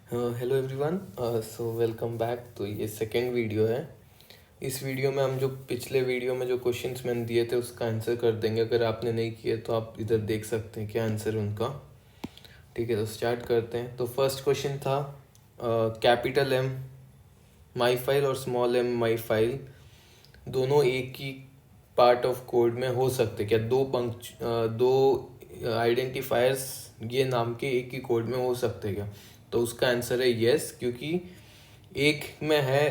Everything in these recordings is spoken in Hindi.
Hello everyone, so welcome back. तो ये सेकेंड वीडियो है। इस वीडियो में हम जो पिछले वीडियो में जो क्वेश्चंस मैंने दिए थे उसका आंसर कर देंगे। अगर आपने नहीं किए तो आप इधर देख सकते हैं क्या आंसर उनका। ठीक है, तो स्टार्ट करते हैं। तो फर्स्ट क्वेश्चन था कैपिटल एम माई फाइल और स्मॉल एम माई फाइल दोनों एक ही पार्ट ऑफ कोड में हो सकते क्या? दो आइडेंटिफायर्स ये नाम के एक ही कोड में हो सकते क्या? तो उसका आंसर है यस, क्योंकि एक में है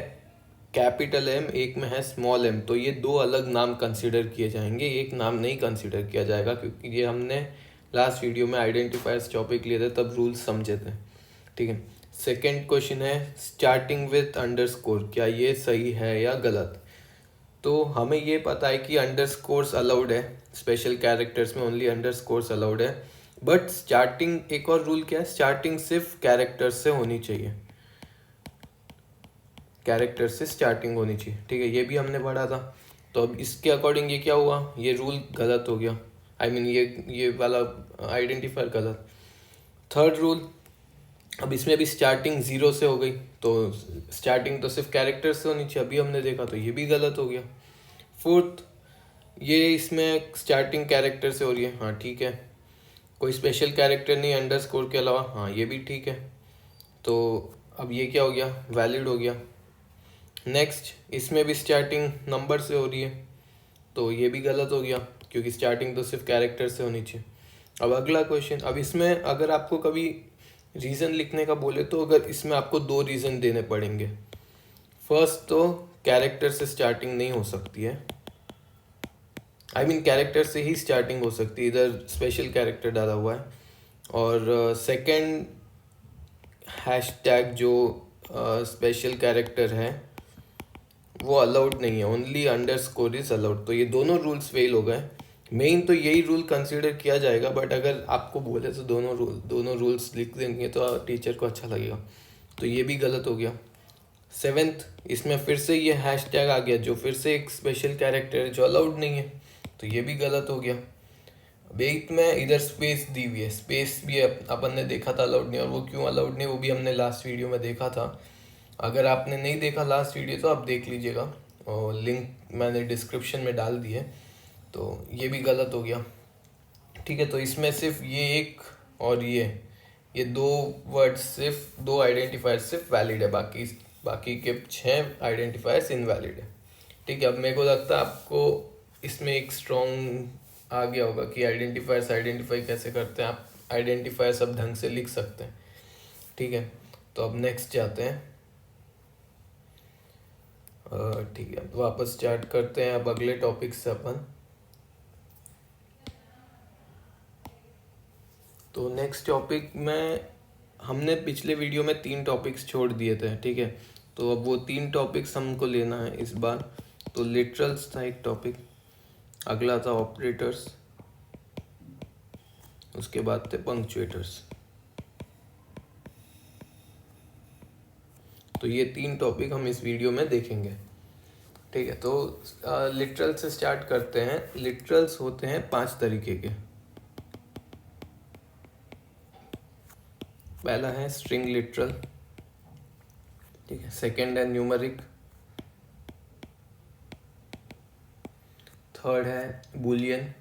कैपिटल एम, एक में है स्मॉल एम, तो ये दो अलग नाम कंसिडर किए जाएंगे, एक नाम नहीं कंसिडर किया जाएगा, क्योंकि ये हमने लास्ट वीडियो में आइडेंटिफायर्स टॉपिक लिए थे तब रूल्स समझे थे। ठीक है, सेकेंड क्वेश्चन है स्टार्टिंग विथ अंडरस्कोर, क्या ये सही है या गलत? तो हमें ये पता है कि अंडरस्कोर्स अलाउड है, स्पेशल कैरेक्टर्स में ओनली अंडरस्कोर्स अलाउड है। बट स्टार्टिंग, एक और रूल क्या है, स्टार्टिंग सिर्फ कैरेक्टर्स से होनी चाहिए, कैरेक्टर से स्टार्टिंग होनी चाहिए। ठीक है, ये भी हमने पढ़ा था। तो अब इसके अकॉर्डिंग ये क्या हुआ, ये रूल गलत हो गया। आई मीन ये वाला आइडेंटिफायर गलत। थर्ड रूल, अब इसमें भी स्टार्टिंग जीरो से हो गई, तो स्टार्टिंग तो सिर्फ कैरेक्टर से होनी चाहिए, अभी हमने देखा, तो ये भी गलत हो गया। फोर्थ, ये इसमें स्टार्टिंग कैरेक्टर से हो रही है, हाँ ठीक है, कोई स्पेशल कैरेक्टर नहीं अंडरस्कोर के अलावा, हाँ ये भी ठीक है। तो अब ये क्या हो गया, वैलिड हो गया। नेक्स्ट, इसमें भी स्टार्टिंग नंबर से हो रही है, तो ये भी गलत हो गया, क्योंकि स्टार्टिंग तो सिर्फ कैरेक्टर से होनी चाहिए। अब अगला क्वेश्चन, अब इसमें अगर आपको कभी रीज़न लिखने का बोले तो अगर इसमें आपको दो रीज़न देने पड़ेंगे। फर्स्ट, तो कैरेक्टर से स्टार्टिंग नहीं हो सकती है, आई मीन कैरेक्टर से ही स्टार्टिंग हो सकती है, इधर स्पेशल कैरेक्टर डाला हुआ है। और सेकंड, हैशटैग जो स्पेशल कैरेक्टर है वो अलाउड नहीं है, ओनली अंडरस्कोर इज अलाउड। तो ये दोनों रूल्स फेल हो गए। मेन तो यही रूल कंसीडर किया जाएगा, बट अगर आपको बोले तो दोनों रूल्स लिख देंगे तो टीचर को अच्छा लगेगा, तो ये भी गलत हो गया। सेवेंथ, इसमें फिर से ये हैशटैग आ गया जो फिर से एक स्पेशल कैरेक्टर है जो अलाउड नहीं है, तो ये भी गलत हो गया। अब एट्थ में इधर स्पेस दी हुई है, स्पेस भी अपन ने देखा था अलाउड नहीं, और वो क्यों अलाउड नहीं वो भी हमने लास्ट वीडियो में देखा था। अगर आपने नहीं देखा लास्ट वीडियो तो आप देख लीजिएगा, और लिंक मैंने डिस्क्रिप्शन में डाल दी है। तो ये भी गलत हो गया। ठीक है, तो इसमें सिर्फ ये एक और ये दो वर्ड, सिर्फ दो आइडेंटिफायर सिर्फ वैलिड है, बाकी के 6 आइडेंटिफायर्स इनवैलिड है। ठीक है, अब मेरे को लगता है आपको इसमें एक स्ट्रॉन्ग आ गया होगा कि आइडेंटिफायर्स आइडेंटिफाई कैसे करते हैं, आप आइडेंटिफायर सब ढंग से लिख सकते हैं। ठीक है, तो अब नेक्स्ट जाते हैं। ठीक है, वापस स्टार्ट करते हैं अब अगले टॉपिक से अपन। तो नेक्स्ट टॉपिक में हमने पिछले वीडियो में 3 टॉपिक्स छोड़ दिए थे। ठीक है, तो अब वो 3 टॉपिक्स हमको लेना है इस बार। तो लिटरल्स था एक टॉपिक, अगला था ऑपरेटर्स, उसके बाद थे पंक्चुएटर्स। तो ये 3 टॉपिक हम इस वीडियो में देखेंगे। ठीक है, तो लिटरल से स्टार्ट करते हैं। लिटरल्स होते हैं 5 तरीके के। पहला है स्ट्रिंग लिटरल, ठीक है। सेकंड है न्यूमेरिक, थर्ड है बुलियन,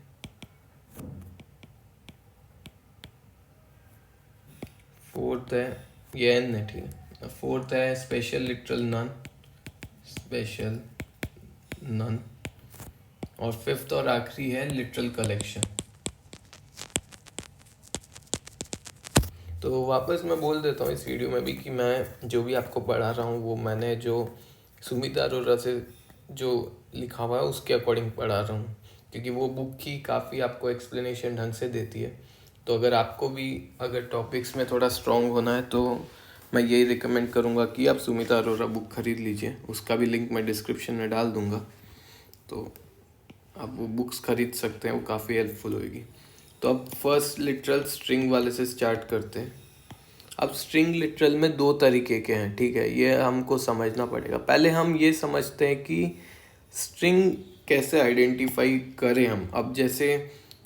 फोर्थ है, ये एन है, ठीक है। फोर्थ है special literal none, special none, और फिफ्थ और आखिरी है लिटरल कलेक्शन। तो वापस मैं बोल देता हूँ इस वीडियो में भी कि मैं जो भी आपको पढ़ा रहा हूँ वो मैंने जो सुमित अरोरा से जो लिखा हुआ है उसके अकॉर्डिंग पढ़ा रहा हूँ, क्योंकि वो बुक ही काफ़ी आपको एक्सप्लेनेशन ढंग से देती है। तो अगर आपको भी अगर टॉपिक्स में थोड़ा स्ट्रॉन्ग होना है तो मैं यही रिकमेंड करूँगा कि आप सुमित अरोरा बुक खरीद लीजिए, उसका भी लिंक मैं डिस्क्रिप्शन में डाल दूँगा, तो आप वो बुक्स खरीद सकते हैं, वो काफ़ी हेल्पफुल होगी। तो अब फर्स्ट लिटरल स्ट्रिंग वाले से स्टार्ट करते हैं। अब स्ट्रिंग लिटरल में 2 तरीके के हैं, ठीक है, ये हमको समझना पड़ेगा। पहले हम ये समझते हैं कि स्ट्रिंग कैसे आइडेंटिफाई करें हम। अब जैसे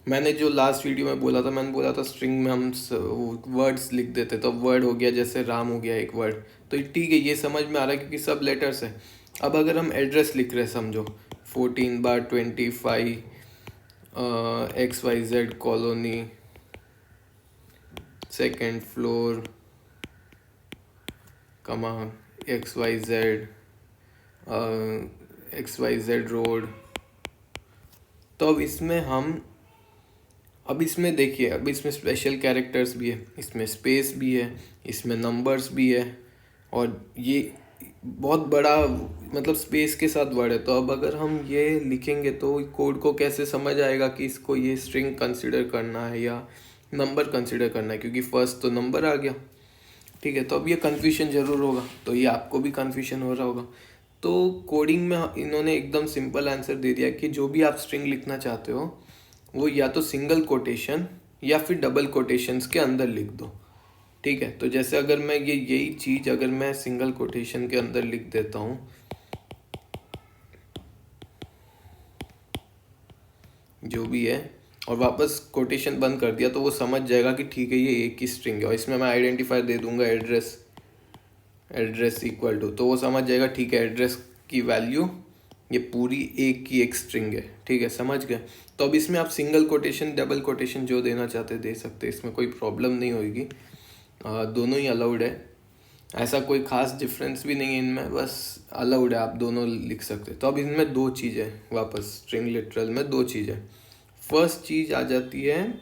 मैंने जो लास्ट वीडियो में बोला था, मैंने बोला था स्ट्रिंग में हम वर्ड्स लिख देते, तो वर्ड हो गया, जैसे राम हो गया एक वर्ड, तो ठीक है, ये समझ में आ रहा है क्योंकि सब लेटर्स है। अब अगर हम एड्रेस लिख रहे हैं, समझो 14/25 XYZ कॉलोनी, सेकेंड फ्लोर, कमा XYZ रोड। तो अब इसमें देखिए, अब इसमें स्पेशल कैरेक्टर्स भी है, इसमें स्पेस भी है, इसमें नंबर्स भी है, और ये बहुत बड़ा मतलब स्पेस के साथ वर्ड है। तो अब अगर हम ये लिखेंगे तो कोड को कैसे समझ आएगा कि इसको ये स्ट्रिंग कंसिडर करना है या नंबर कंसिडर करना है, क्योंकि फर्स्ट तो नंबर आ गया। ठीक है, तो अब ये कन्फ्यूजन ज़रूर होगा, तो ये आपको भी कन्फ्यूजन हो रहा होगा। तो कोडिंग में इन्होंने एकदम सिंपल आंसर दे दिया कि जो भी आप स्ट्रिंग लिखना चाहते हो वो या तो सिंगल कोटेशन या फिर डबल कोटेशंस के अंदर लिख दो। ठीक है, तो जैसे अगर मैं यही चीज़ अगर मैं सिंगल कोटेशन के अंदर लिख देता हूँ, जो भी है, और वापस कोटेशन बंद कर दिया, तो वो समझ जाएगा कि ठीक है, ये एक ही स्ट्रिंग है। और इसमें मैं आइडेंटिफायर दे दूंगा एड्रेस इक्वल टू, तो वो समझ जाएगा ठीक है, एड्रेस की वैल्यू ये पूरी एक की एक स्ट्रिंग है। ठीक है, समझ गए। तो अब इसमें आप सिंगल कोटेशन डबल कोटेशन जो देना चाहते दे सकते, इसमें कोई प्रॉब्लम नहीं होगी, दोनों ही अलाउड है। ऐसा कोई खास डिफरेंस भी नहीं है इनमें, बस अलाउड है, आप दोनों लिख सकते। तो अब इनमें दो चीज़ें, वापस स्ट्रिंग लिटरल में दो चीज़ें। फर्स्ट चीज़ आ जाती है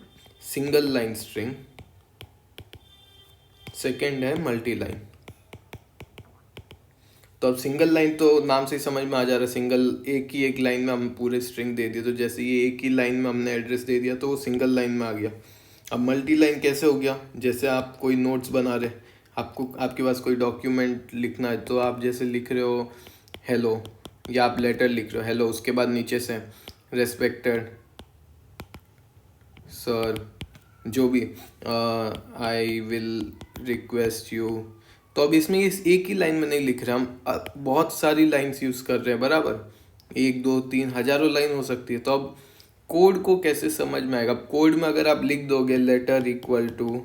सिंगल लाइन स्ट्रिंग, सेकेंड है मल्टी लाइन। तो अब सिंगल लाइन तो नाम से ही समझ में आ जा रहा है, सिंगल एक ही एक लाइन में हम पूरे स्ट्रिंग दे दिए, तो जैसे ये एक ही लाइन में हमने एड्रेस दे दिया तो वो सिंगल लाइन में आ गया। अब मल्टी लाइन कैसे हो गया, जैसे आप कोई नोट्स बना रहे, आपके पास कोई डॉक्यूमेंट लिखना है, तो आप जैसे लिख रहे हो हेलो, या आप लेटर लिख रहे हो हेलो, उसके बाद नीचे से रेस्पेक्टेड सर, जो भी आई विल रिक्वेस्ट यू। तो अब इसमें इस एक ही लाइन में नहीं लिख रहे हम, बहुत सारी लाइंस यूज़ कर रहे हैं, बराबर, 1 2 3 हज़ारों लाइन हो सकती है। तो अब कोड को कैसे समझ में आएगा? कोड में अगर आप लिख दोगे लेटर इक्वल टू,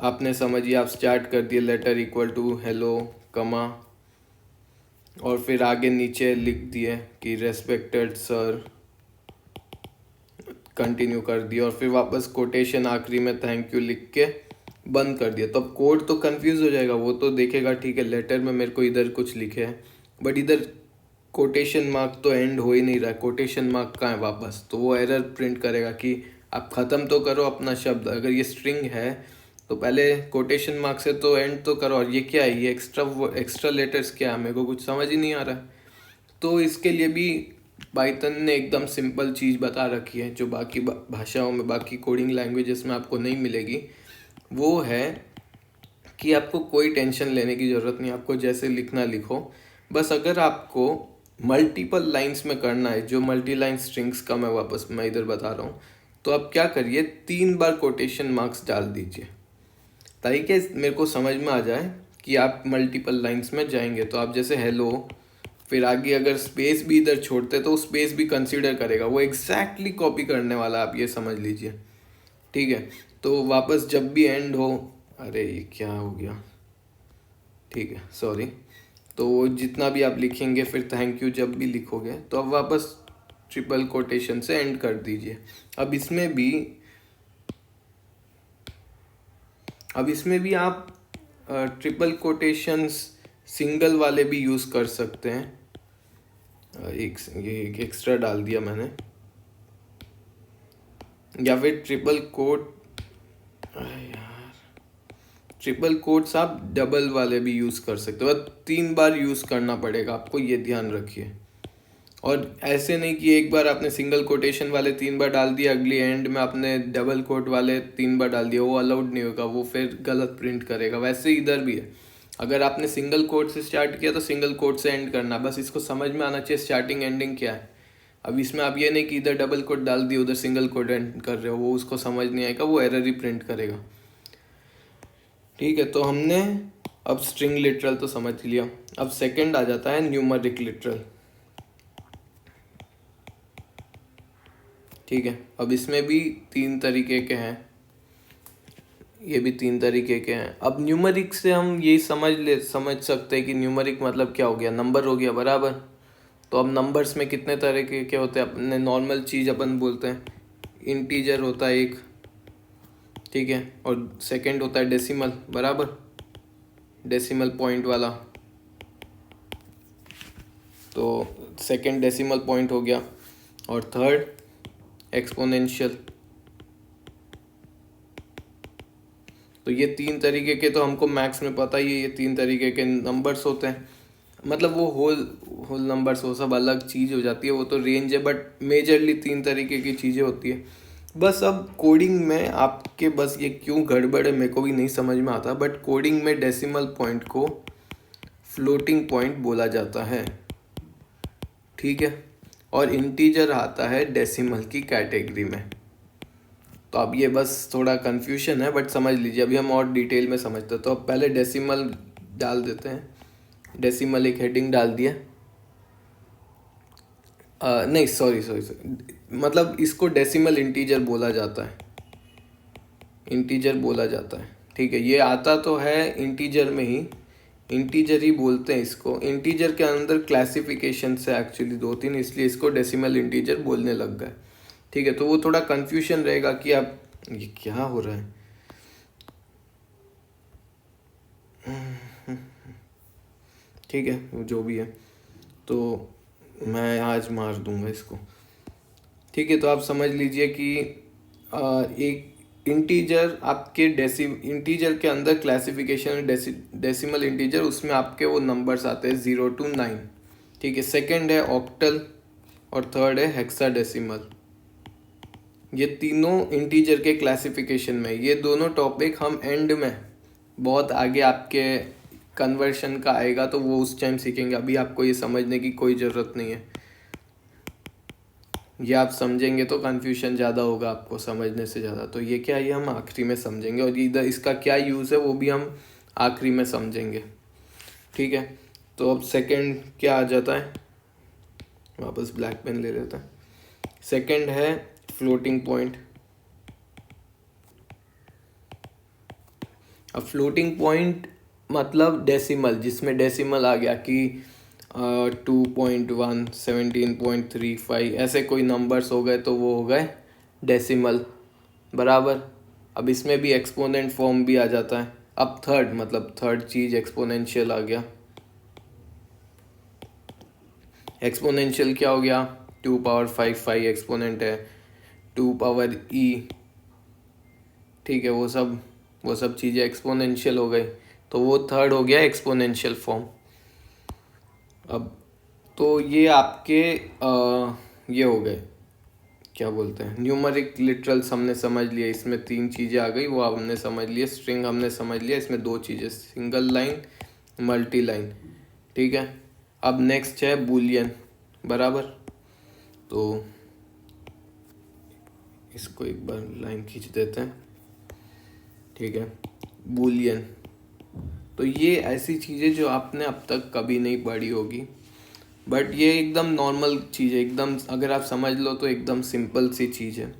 आपने समझिए आप स्टार्ट कर दिए लेटर इक्वल टू हेलो कमा, और फिर आगे नीचे लिख दिए कि रेस्पेक्टेड सर, कंटिन्यू कर दिया, और फिर वापस कोटेशन आखिरी में थैंक यू लिख के बंद कर दिया। तो अब कोड तो कंफ्यूज हो जाएगा, वो तो देखेगा ठीक है लेटर में मेरे को इधर कुछ लिखे है, बट इधर कोटेशन मार्क तो एंड हो ही नहीं रहा है, कोटेशन मार्क कहाँ है वापस, तो वो एरर प्रिंट करेगा कि आप ख़त्म तो करो अपना शब्द। अगर ये स्ट्रिंग है तो पहले कोटेशन मार्क से तो एंड तो करो, और ये क्या है, ये एक्स्ट्रा लेटर्स क्या है, मेरे को कुछ समझ ही नहीं आ रहा है। तो इसके लिए भी पाइथन ने एकदम सिंपल चीज़ बता रखी है, जो बाकी भाषाओं में, बाकी कोडिंग लैंग्वेजेस में आपको नहीं मिलेगी। वो है कि आपको कोई टेंशन लेने की ज़रूरत नहीं, आपको जैसे लिखना लिखो। बस अगर आपको मल्टीपल लाइंस में करना है, जो मल्टी लाइन स्ट्रिंग्स का मैं इधर बता रहा हूँ, तो आप क्या करिए, 3 बार कोटेशन मार्क्स डाल दीजिए, ताकि मेरे को समझ में आ जाए कि आप मल्टीपल लाइंस में जाएंगे। तो आप जैसे हेलो, फिर आगे अगर स्पेस भी इधर छोड़ते तो स्पेस भी कंसीडर करेगा, वो एग्जैक्टली कॉपी करने वाला, आप ये समझ लीजिए। ठीक है, तो वापस जब भी एंड हो, अरे ये क्या हो गया, ठीक है सॉरी, तो जितना भी आप लिखेंगे फिर थैंक यू जब भी लिखोगे, तो अब वापस ट्रिपल कोटेशन से एंड कर दीजिए। अब इसमें भी आप ट्रिपल कोटेशंस सिंगल वाले भी यूज़ कर सकते हैं। ये एक्स्ट्रा डाल दिया मैंने, या फिर ट्रिपल कोट्स आप डबल वाले भी यूज़ कर सकते हो, 3 बार यूज़ करना पड़ेगा आपको, ये ध्यान रखिए। और ऐसे नहीं कि एक बार आपने सिंगल कोटेशन वाले 3 बार डाल दिया, अगली एंड में आपने डबल कोट वाले 3 बार डाल दिया, वो अलाउड नहीं होगा, वो फिर गलत प्रिंट करेगा। वैसे इधर भी है, अगर आपने सिंगल कोट से स्टार्ट किया तो सिंगल कोट से एंड करना, बस इसको समझ में आना चाहिए स्टार्टिंग एंडिंग क्या है। अब इसमें आप ये नहीं कि इधर डबल कोट डाल दिया उधर सिंगल कोट एंड कर रहे हो, वो उसको समझ नहीं आएगा, वो एरर ही प्रिंट करेगा। ठीक है, तो हमने अब स्ट्रिंग लिटरल तो समझ लिया। अब सेकंड आ जाता है न्यूमेरिक लिटरल। ठीक है। अब इसमें भी 3 तरीके के हैं, ये भी 3 तरीके के हैं। अब न्यूमरिक से हम यही समझ सकते हैं कि न्यूमरिक मतलब क्या हो गया, नंबर हो गया, बराबर। तो अब नंबर्स में कितने तरीके के होते हैं, अपने नॉर्मल चीज़ अपन बोलते हैं, इंटीजर होता है एक, ठीक है, और सेकंड होता है डेसिमल, बराबर, डेसिमल पॉइंट वाला। तो सेकंड डेसिमल पॉइंट हो गया, और थर्ड एक्सपोनेंशियल। तो ये 3 तरीके के तो हमको मैथ्स में पता ही है, ये 3 तरीके के नंबर्स होते हैं। मतलब वो होल नंबर्स वो सब अलग चीज़ हो जाती है, वो तो रेंज है, बट मेजरली 3 तरीके की चीज़ें होती है। बस अब कोडिंग में आपके बस ये क्यों गड़बड़ है मेरे को भी नहीं समझ में आता, बट कोडिंग में डेसिमल पॉइंट को फ्लोटिंग पॉइंट बोला जाता है, ठीक है, और इंटीजर आता है डेसिमल की कैटेगरी में। तो अब ये बस थोड़ा कन्फ्यूजन है, बट समझ लीजिए, अभी हम और डिटेल में समझते हैं। तो अब पहले डेसिमल डाल देते हैं, डेसिमल एक हेडिंग डाल दिया। नहीं सॉरी, मतलब इसको डेसिमल इंटीजर बोला जाता है, इंटीजर बोला जाता है, ठीक है। ये आता तो है इंटीजर में ही, इंटीजर ही बोलते हैं इसको। इंटीजर के अंदर क्लासिफिकेशन से एक्चुअली 2-3, इसलिए इसको डेसिमल इंटीजर बोलने लग गए, ठीक है। तो वो थोड़ा कन्फ्यूजन रहेगा कि आप ये क्या हो रहा है, ठीक है, वो जो भी है, तो मैं आज मार दूंगा इसको, ठीक है। तो आप समझ लीजिए कि एक इंटीजर आपके इंटीजर के अंदर क्लासिफिकेशन डेसिमल इंटीजर, उसमें आपके वो नंबर्स आते हैं 0 to 9, ठीक है। सेकंड है ऑक्टल, और थर्ड है हेक्साडेसिमल। ये तीनों इंटीजर के क्लासिफिकेशन में, ये दोनों टॉपिक हम एंड में बहुत आगे आपके कन्वर्शन का आएगा, तो वो उस टाइम सीखेंगे। अभी आपको ये समझने की कोई ज़रूरत नहीं है, ये आप समझेंगे तो कन्फ्यूजन ज़्यादा होगा आपको समझने से ज़्यादा। तो ये क्या, ये हम आखिरी में समझेंगे, और इधर इसका क्या यूज़ है वो भी हम आखिरी में समझेंगे, ठीक है। तो अब सेकंड क्या आ जाता है, वापस ब्लैक पेन ले लेता है। सेकंड है फ्लोटिंग पॉइंट। अब फ्लोटिंग पॉइंट मतलब डेसिमल, जिसमें डेसिमल आ गया कि 2.1, 17.35 ऐसे कोई नंबर्स हो गए तो वो हो गए डेसिमल, बराबर। अब इसमें भी एक्सपोनेंट फॉर्म भी आ जाता है। अब थर्ड मतलब थर्ड चीज़ एक्सपोनेंशियल आ गया। एक्सपोनेंशियल क्या हो गया, 2 पावर 5 एक्सपोनेंट है, 2 पावर e, ठीक है, वो सब चीज़ें एक्सपोनेंशियल हो गई, तो वो थर्ड हो गया एक्सपोनेंशियल फॉर्म। अब तो ये आपके ये हो गए, क्या बोलते हैं, न्यूमरिक लिटरल्स हमने समझ लिया, इसमें 3 चीज़ें आ गई, वो हमने समझ लिया। स्ट्रिंग हमने समझ लिया, इसमें 2 चीज़ें, सिंगल लाइन, मल्टी लाइन, ठीक है। अब नेक्स्ट है बूलियन, बराबर। तो इसको एक बार लाइन खींच देते हैं, ठीक है। बूलियन, तो ये ऐसी चीज़ें जो आपने अब तक कभी नहीं पढ़ी होगी, बट ये एकदम नॉर्मल चीज़ है, एकदम अगर आप समझ लो तो एकदम सिंपल सी चीज़ है।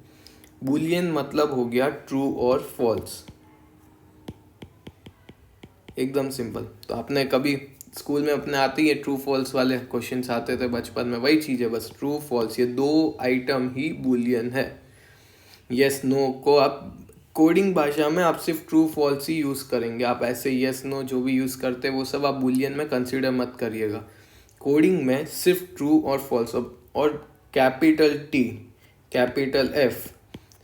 बूलियन मतलब हो गया ट्रू और फॉल्स, एकदम सिंपल। तो आपने कभी स्कूल में अपने आते ही ट्रू फॉल्स वाले क्वेश्चंस आते थे बचपन में, वही चीज़ है, बस ट्रू फॉल्स, ये 2 आइटम ही बूलियन है। यस नो को आप कोडिंग भाषा में आप सिर्फ ट्रू फॉल्स ही यूज़ करेंगे, आप ऐसे यस नो जो भी यूज़ करते हैं वो सब आप बूलियन में कंसिडर मत करिएगा। कोडिंग में सिर्फ ट्रू और फॉल्स, और capital T, capital F,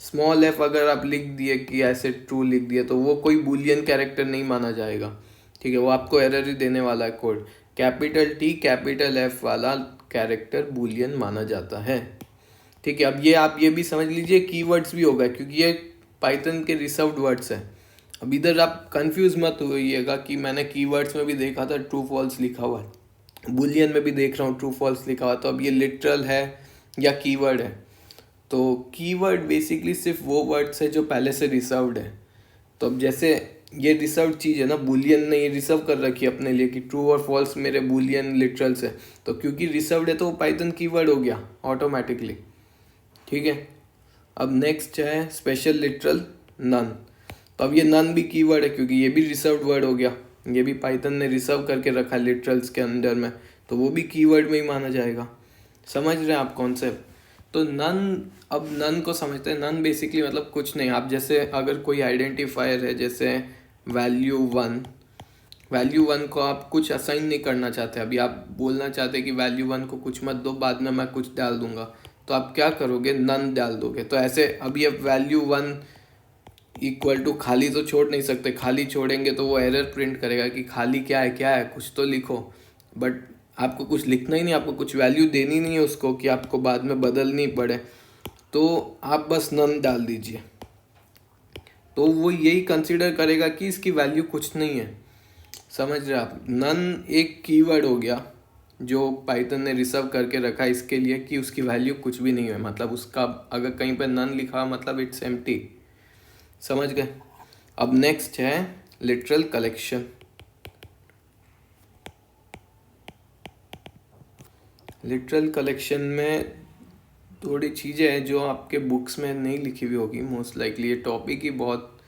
small F अगर आप लिख दिए कि ऐसे ट्रू लिख दिए तो वो कोई बूलियन कैरेक्टर नहीं माना जाएगा, ठीक है, वो आपको एरर ही देने वाला है code. Capital T capital F वाला कैरेक्टर बूलियन माना जाता है, ठीक है। अब ये आप ये भी समझ लीजिए कीवर्ड्स भी होगा, क्योंकि ये पाइथन के रिजर्व्ड वर्ड्स हैं। अब इधर आप कंफ्यूज मत होइएगा कि मैंने कीवर्ड्स में भी देखा था ट्रू फॉल्स लिखा हुआ है, बूलियन में भी देख रहा हूँ ट्रू फॉल्स लिखा हुआ, तो अब ये लिटरल है या कीवर्ड है। तो कीवर्ड बेसिकली सिर्फ वो वर्ड्स है जो पहले से रिजर्व्ड है। तो अब जैसे ये रिजर्व्ड चीज़ है ना, बूलियन ने ये रिजर्व कर रखी है अपने लिए कि ट्रू और फॉल्स मेरे बूलियन लिटरल्स है, तो क्योंकि रिजर्व्ड है तो वो पाइथन कीवर्ड हो गया ऑटोमेटिकली, ठीक है। अब नेक्स्ट है स्पेशल लिटरल नन। तो अब ये नन भी कीवर्ड है क्योंकि ये भी रिजर्व्ड वर्ड हो गया, ये भी पाइथन ने रिजर्व करके रखा लिटरल्स के अंदर में, तो वो भी कीवर्ड में ही माना जाएगा। समझ रहे हैं आप कॉन्सेप्ट? तो नन, अब नन को समझते हैं। नन बेसिकली मतलब कुछ नहीं। आप जैसे अगर कोई आइडेंटिफायर है जैसे वैल्यू वन को आप कुछ असाइन नहीं करना चाहते, अभी आप बोलना चाहते कि वैल्यू वन को कुछ मत दो, बाद में मैं कुछ डाल दूंगा, तो आप क्या करोगे, नन डाल दोगे। तो ऐसे अभी अब वैल्यू वन इक्वल टू खाली तो छोड़ नहीं सकते, खाली छोड़ेंगे तो वो एरर प्रिंट करेगा कि खाली क्या है कुछ तो लिखो। बट आपको कुछ लिखना ही नहीं, आपको कुछ वैल्यू देनी नहीं है उसको कि आपको बाद में बदलनी पड़े, तो आप बस नन डाल दीजिए। तो वो यही कंसिडर करेगा कि इसकी वैल्यू कुछ नहीं है। समझ रहे आप? नन एक कीवर्ड हो गया जो पाइथन ने रिजर्व करके रखा इसके लिए कि उसकी वैल्यू कुछ भी नहीं है, मतलब उसका अगर कहीं पर नन लिखा मतलब इट्स एम्प्टी। समझ गए? अब नेक्स्ट है लिटरल कलेक्शन। लिटरल कलेक्शन में थोड़ी चीज़ें हैं जो आपके बुक्स में नहीं लिखी हुई होगी मोस्ट लाइकली। ये टॉपिक ही बहुत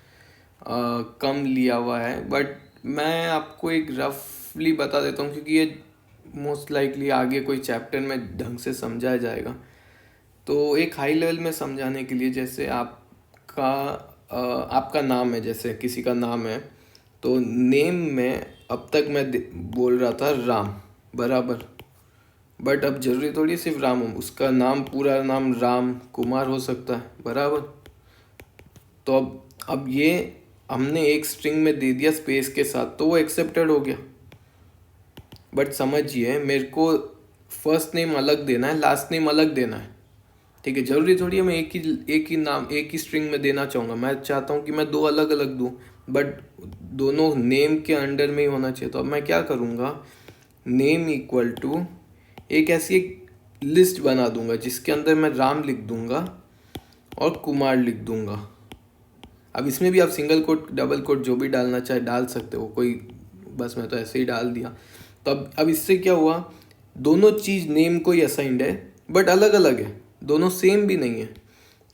कम लिया हुआ है, बट मैं आपको एक रफली बता देता हूँ क्योंकि ये मोस्ट लाइकली आगे कोई चैप्टर में ढंग से समझाया जाएगा। तो एक हाई लेवल में समझाने के लिए, जैसे आपका नाम है, जैसे किसी का नाम है, तो नेम में अब तक मैं बोल रहा था राम, बराबर। बट अब जरूरी थोड़ी सिर्फ राम हो, उसका नाम पूरा नाम राम कुमार हो सकता है, बराबर। तो अब ये हमने एक स्ट्रिंग में दे दिया स्पेस के साथ, तो वो एक्सेप्टेड हो गया। बट समझिए, मेरे को फर्स्ट नेम अलग देना है, लास्ट नेम अलग देना है, ठीक है। जरूरी थोड़ी है मैं एक ही नाम एक ही स्ट्रिंग में देना चाहूँगा। मैं चाहता हूँ कि मैं दो अलग अलग दूँ, बट दोनों नेम के अंडर में ही होना चाहिए। तो अब मैं क्या करूँगा, नेम इक्वल टू एक ऐसी एक लिस्ट बना दूंगा जिसके अंदर मैं राम लिख दूंगा और कुमार लिख दूंगा। अब इसमें भी आप सिंगल कोट डबल कोट जो भी डालना चाहे डाल सकते हो, कोई बस मैं तो ऐसे ही डाल दिया। तो अब इससे क्या हुआ, दोनों चीज़ नेम को ही असाइंड है बट अलग अलग है, दोनों सेम भी नहीं है।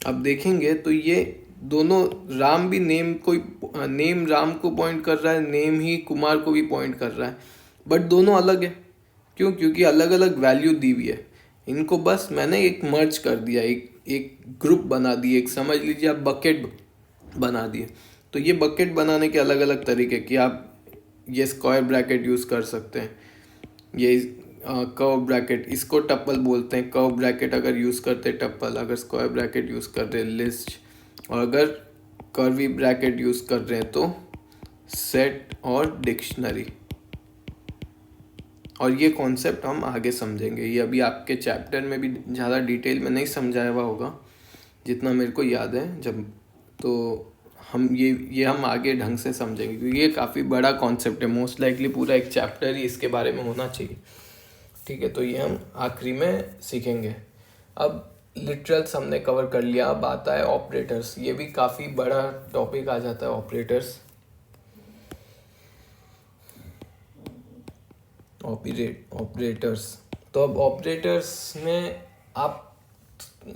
अब देखेंगे तो ये दोनों राम भी नेम राम को पॉइंट कर रहा है, नेम ही कुमार को भी पॉइंट कर रहा है, बट दोनों अलग है। क्यों? क्योंकि अलग अलग वैल्यू दी हुई है। इनको बस मैंने एक मर्ज कर दिया, एक ग्रुप बना दिए, एक समझ लीजिए आप बकेट बना दिए। तो ये बकेट बनाने के अलग अलग तरीके कि आप ये स्क्वायर ब्रैकेट यूज़ कर सकते हैं, ये कर्व ब्रैकेट, इसको टप्पल बोलते हैं। कर्व ब्रैकेट अगर यूज़ करते हैं टप्पल, अगर स्क्वायर ब्रैकेट यूज़ कर रहे हैं लिस्ट, और अगर कर्वी ब्रैकेट यूज़ कर रहे हैं तो सेट और डिक्शनरी। और ये कॉन्सेप्ट हम आगे समझेंगे, ये अभी आपके चैप्टर में भी ज़्यादा डिटेल में नहीं समझाया हुआ होगा जितना मेरे को याद है जब, तो हम ये हम आगे ढंग से समझेंगे क्योंकि ये काफ़ी बड़ा कॉन्सेप्ट है। मोस्ट लाइकली पूरा एक चैप्टर ही इसके बारे में होना चाहिए, ठीक है। तो ये हम आखिरी में सीखेंगे। अब लिटरल्स हमने कवर कर लिया, अब आता है ऑपरेटर्स। ये भी काफ़ी बड़ा टॉपिक आ जाता है ऑपरेटर्स। ऑपरेटर्स, तो अब ऑपरेटर्स में आप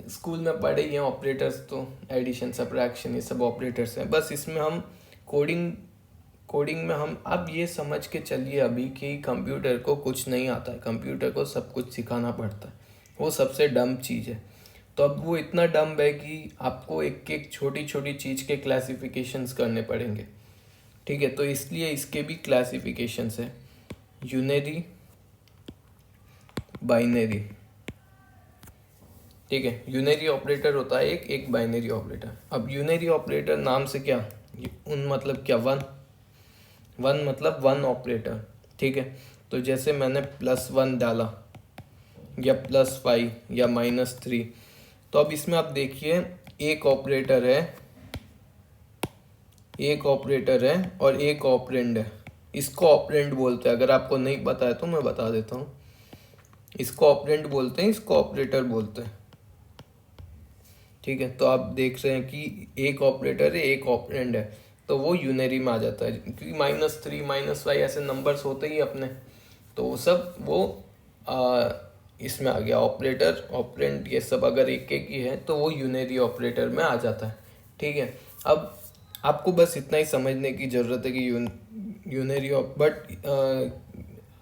स्कूल में पढ़े ही हैं ऑपरेटर्स, तो एडिशन सब्ट्रैक्शन ये सब ऑपरेटर्स हैं। बस इसमें हम कोडिंग में हम अब ये समझ के चलिए अभी कि कंप्यूटर को कुछ नहीं आता है, कंप्यूटर को सब कुछ सिखाना पड़ता है, वो सबसे डम चीज़ है। तो अब वो इतना डम है कि आपको एक एक छोटी छोटी चीज़ के क्लासिफिकेशंस करने पड़ेंगे, ठीक है। तो इसलिए इसके भी क्लासिफिकेशंस है, यूनरी, बाइनरी, ठीक है। यूनरी ऑपरेटर होता है एक बाइनरी ऑपरेटर। अब यूनरी ऑपरेटर नाम से क्या मतलब क्या, वन मतलब वन ऑपरेटर, ठीक है। तो जैसे मैंने +1 डाला या +5 या -3, तो अब इसमें आप देखिए एक ऑपरेटर है और एक ऑपरेंड है। इसको ऑपरेंड बोलते हैं, अगर आपको नहीं पता है तो मैं बता देता हूँ। इसको ऑपरेंड बोलते हैं, इसको ऑपरेटर बोलते हैं, ठीक है। तो आप देख रहे हैं कि एक ऑपरेटर है एक ऑपरेंड है, तो वो यूनरी में आ जाता है क्योंकि -3 -5 ऐसे नंबर्स होते ही अपने, तो वो सब वो इसमें आ गया ऑपरेटर, ऑपरेंड, ये सब अगर एक एक ही है तो वो यूनरी ऑपरेटर में आ जाता है। ठीक है, अब आपको बस इतना ही समझने की ज़रूरत है कि यूनरी बट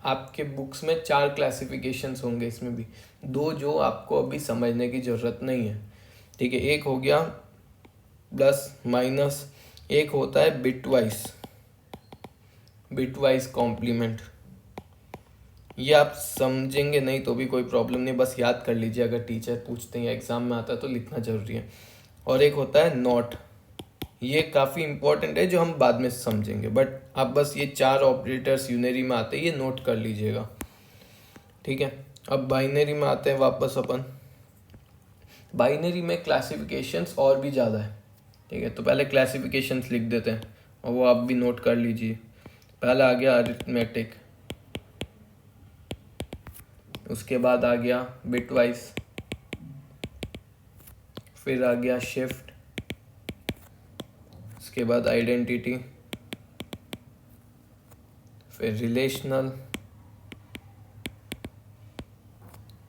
आपके बुक्स में 4 क्लासिफिकेशंस होंगे, इसमें भी 2 जो आपको अभी समझने की ज़रूरत नहीं है। ठीक है, एक हो गया प्लस माइनस, एक होता है बिटवाइज कॉम्प्लीमेंट। ये आप समझेंगे नहीं तो भी कोई प्रॉब्लम नहीं, बस याद कर लीजिए, अगर टीचर पूछते हैं या एग्ज़ाम में आता है तो लिखना ज़रूरी है। और एक होता है नॉट, ये काफ़ी इंपॉर्टेंट है जो हम बाद में समझेंगे, बट आप बस ये 4 ऑपरेटर्स यूनरी में आते हैं, ये नोट कर लीजिएगा। ठीक है, अब बाइनरी में आते हैं वापस अपन। बाइनरी में क्लासिफिकेशंस और भी ज़्यादा है। ठीक है, तो पहले क्लासिफिकेशंस लिख देते हैं और वो आप भी नोट कर लीजिए। पहला आ गया अरिथमेटिक, उसके बाद आ गया बिटवाइज, फिर आ गया शिफ्ट, उसके बाद आइडेंटिटी, फिर रिलेशनल,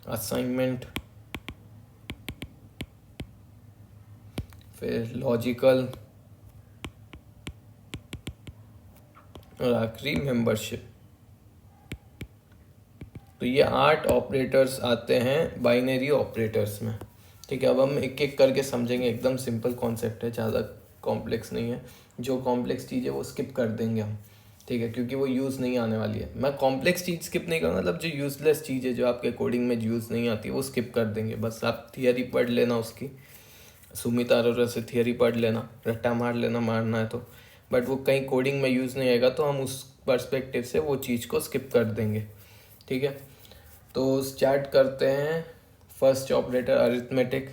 असाइनमेंट, फिर लॉजिकल और आखिरी मेंबरशिप। तो ये 8 ऑपरेटर्स आते हैं बाइनरी ऑपरेटर्स में। ठीक है, अब हम एक एक करके समझेंगे, एकदम सिंपल कॉन्सेप्ट है, ज़्यादा कॉम्प्लेक्स नहीं है। जो कॉम्प्लेक्स चीज़ है वो स्किप कर देंगे हम। ठीक है, क्योंकि वो यूज़ नहीं आने वाली है। मैं कॉम्प्लेक्स चीज़ स्किप नहीं करूँगा, मतलब जो यूज़लेस चीज़ है, जो आपके कोडिंग में यूज़ नहीं आती, वो स्किप कर देंगे। बस आप थियरी पढ़ लेना उसकी, सुमित अरोरा से थियरी पढ़ लेना, रट्टा मार लेना मारना है तो, बट वो कहीं कोडिंग में यूज़ नहीं आएगा तो हम उस पर्सपेक्टिव से वो चीज़ को स्किप कर देंगे। ठीक है, तो स्टार्ट करते हैं। First operator arithmetic.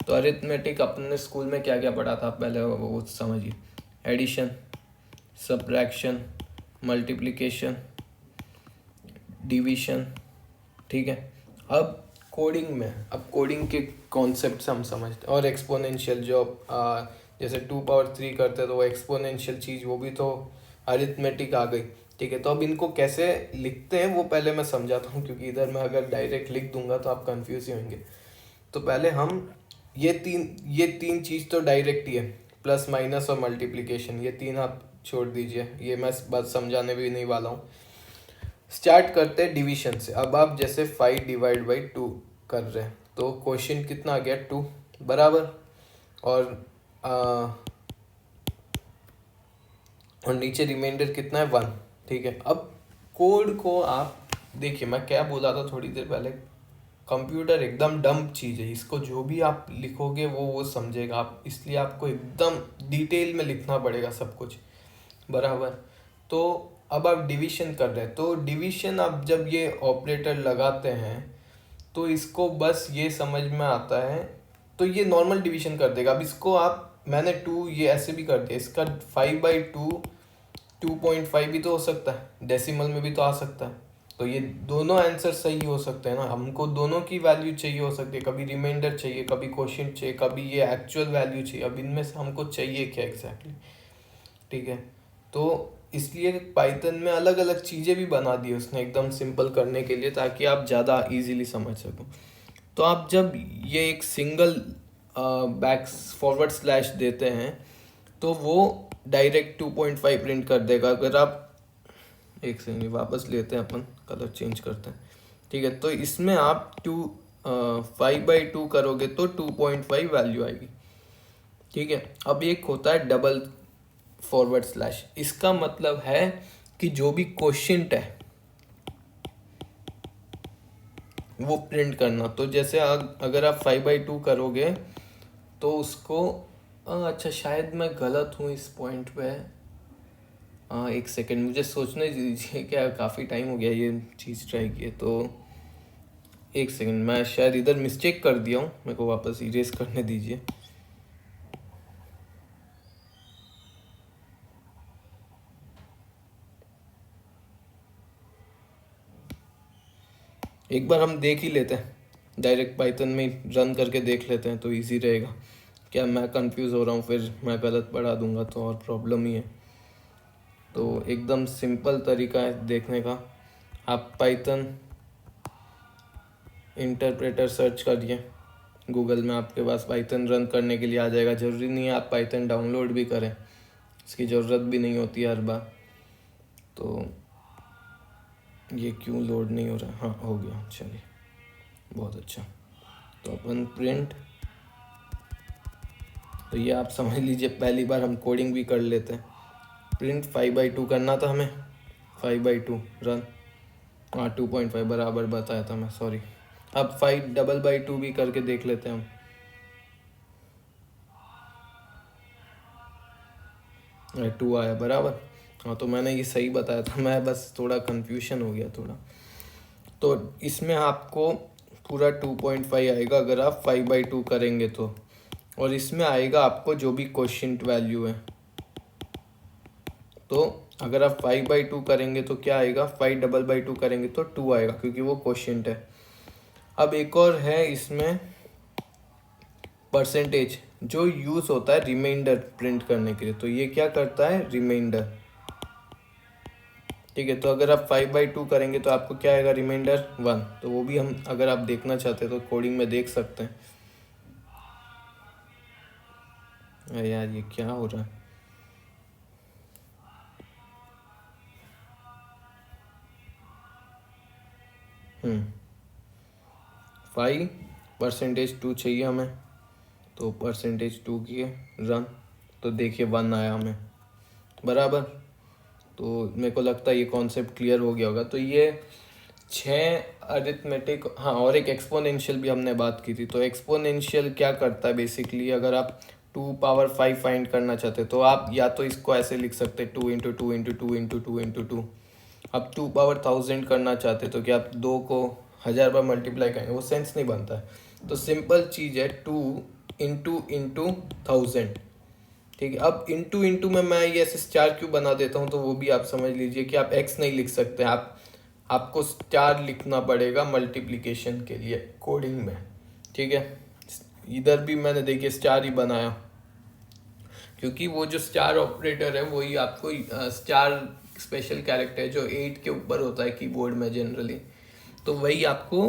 तो अरिथमेटिक अपने स्कूल में क्या क्या पढ़ा था पहले वो समझिए। Addition, subtraction, multiplication, division. ठीक है, अब कोडिंग में, अब कोडिंग के कॉन्सेप्ट्स हम समझते हैं, और एक्सपोनेंशियल जो जैसे 2 पावर 3 करते हैं तो वो एक्सपोनेंशियल चीज़, वो भी तो अरिथमेटिक आ गई। ठीक है, तो अब इनको कैसे लिखते हैं वो पहले मैं समझाता हूँ, क्योंकि इधर मैं अगर डायरेक्ट लिख दूंगा तो आप कंफ्यूज ही होंगे। तो पहले हम ये तीन चीज़ तो डायरेक्ट ही है, प्लस माइनस और मल्टीप्लिकेशन, ये 3 आप छोड़ दीजिए, ये मैं बात समझाने भी नहीं वाला हूँ। स्टार्ट करते हैं डिवीजन से। अब आप जैसे 5 डिवाइड बाई 2 कर रहे हैं तो क्वेश्चन कितना आ गया 2 बराबर, और नीचे रिमाइंडर कितना है 1। ठीक है, अब कोड को आप देखिए, मैं क्या बोला था थोड़ी देर पहले, कंप्यूटर एकदम डम्प चीज़ है, इसको जो भी आप लिखोगे वो समझेगा। आप इसलिए आपको एकदम डिटेल में लिखना पड़ेगा सब कुछ बराबर। तो अब आप डिवीजन कर रहे हैं, तो डिवीजन आप जब ये ऑपरेटर लगाते हैं तो इसको बस ये समझ में आता है, तो ये नॉर्मल डिवीजन कर देगा। अब इसको आप, मैंने 2 ये ऐसे भी कर दिया, इसका 5/2 2.5 भी तो हो सकता है, डेसिमल में भी तो आ सकता है। तो ये दोनों आंसर सही हो सकते हैं ना, हमको दोनों की वैल्यू चाहिए हो सकती है, कभी रिमाइंडर चाहिए, कभी क्वोशिएंट चाहिए, कभी ये एक्चुअल वैल्यू चाहिए। अब इनमें से हमको चाहिए क्या एग्जैक्टली। ठीक है, तो इसलिए पाइथन में अलग अलग चीज़ें भी बना दी उसने एकदम सिंपल करने के लिए, ताकि आप ज़्यादा इजीली समझ सको। तो आप जब ये एक सिंगल बैक फॉरवर्ड स्लैश देते हैं तो वो डायरेक्ट 2.5 प्रिंट कर देगा। अगर आप एक सेकंड वापस लेते हैं, अपन कलर चेंज करते हैं। ठीक है, तो इसमें आप 5/2 करोगे तो 2.5 वैल्यू आएगी। ठीक है, अब एक होता है डबल फॉरवर्ड स्लैश, इसका मतलब है कि जो भी क्वोशिएंट है वो प्रिंट करना। तो जैसे अगर आप 5/2 करोगे तो उसको अच्छा, शायद मैं गलत हूँ इस पॉइंट पे। एक सेकंड मुझे सोचने दीजिए, क्या काफ़ी टाइम हो गया ये चीज़ ट्राई किए, तो एक सेकंड, मैं शायद इधर मिस्टेक कर दिया हूँ, मेरे को वापस इरेज करने दीजिए। एक बार हम देख ही लेते हैं, डायरेक्ट पाइथन में रन करके देख लेते हैं तो इजी रहेगा। क्या मैं कंफ्यूज हो रहा हूँ, फिर मैं गलत पढ़ा दूंगा तो और प्रॉब्लम ही है। तो एकदम सिंपल तरीका है देखने का। आप पाइथन इंटरप्रेटर सर्च करिए गूगल में, आपके पास पाइथन रन करने के लिए आ जाएगा। ज़रूरी नहीं है आप पाइथन डाउनलोड भी करें, इसकी ज़रूरत भी नहीं होती हर बार। तो ये क्यों लोड नहीं हो रहा? हाँ हो गया, चलिए बहुत अच्छा। तो अपन प्रिंट, तो ये आप समझ लीजिए पहली बार हम कोडिंग भी कर लेते हैं। प्रिंट 5/2 करना था हमें, 5/2 रन। हाँ 2.5 बराबर बताया था मैं, सॉरी। अब 5/2 भी करके देख लेते हैं हम। 2 आया बराबर। हाँ तो मैंने ये सही बताया था, मैं बस थोड़ा कन्फ्यूजन हो गया थोड़ा। तो इसमें आपको पूरा 2.5 आएगा अगर आप 5/2 करेंगे तो, और इसमें आएगा आपको जो भी क्वोशिएंट वैल्यू है। तो अगर आप 5/2 करेंगे तो क्या आएगा, 5/2 करेंगे तो 2 आएगा क्योंकि वो क्वोशिएंट है। अब एक और है इसमें परसेंटेज, जो यूज़ होता है रिमाइंडर प्रिंट करने के लिए। तो ये क्या करता है, रिमाइंडर। ठीक है, तो अगर आप 5/2 करेंगे तो आपको क्या आएगा, रिमाइंडर 1। तो वो भी हम अगर आप देखना चाहते हैं तो कोडिंग में देख सकते हैं। अरे यार ये क्या हो रहा है? 5%2 चाहिए हमें, तो %2 किए रन, तो देखिए 1 आया हमें बराबर। तो मेरे को लगता है ये कॉन्सेप्ट क्लियर हो गया होगा। तो ये 6 अरिथमेटिक, हाँ और एक एक्सपोनेंशियल भी हमने बात की थी। तो एक्सपोनेंशियल क्या करता है बेसिकली, अगर आप 2 पावर 5 फाइंड करना चाहते तो आप या तो इसको ऐसे लिख सकते हैं 2 × 2 × 2 × 2 × 2। अब 2 पावर 1000 करना चाहते तो क्या आप 2 को 1000 बार मल्टीप्लाई करेंगे, वो सेंस नहीं बनता है। तो सिंपल चीज़ है 2 × 1000। ठीक है, अब इंटू इंटू में मैं ये ऐसे स्टार क्यों बना देता हूँ, तो वो भी आप समझ लीजिए कि आप एक्स नहीं लिख सकते, आपको स्टार लिखना पड़ेगा मल्टीप्लिकेशन के लिए कोडिंग में। ठीक है, इधर भी मैंने देखिए स्टार ही बनाया क्योंकि वो जो स्टार ऑपरेटर है वही आपको स्टार स्पेशल कैरेक्टर है जो 8 के ऊपर होता है कीबोर्ड में जनरली, तो वही आपको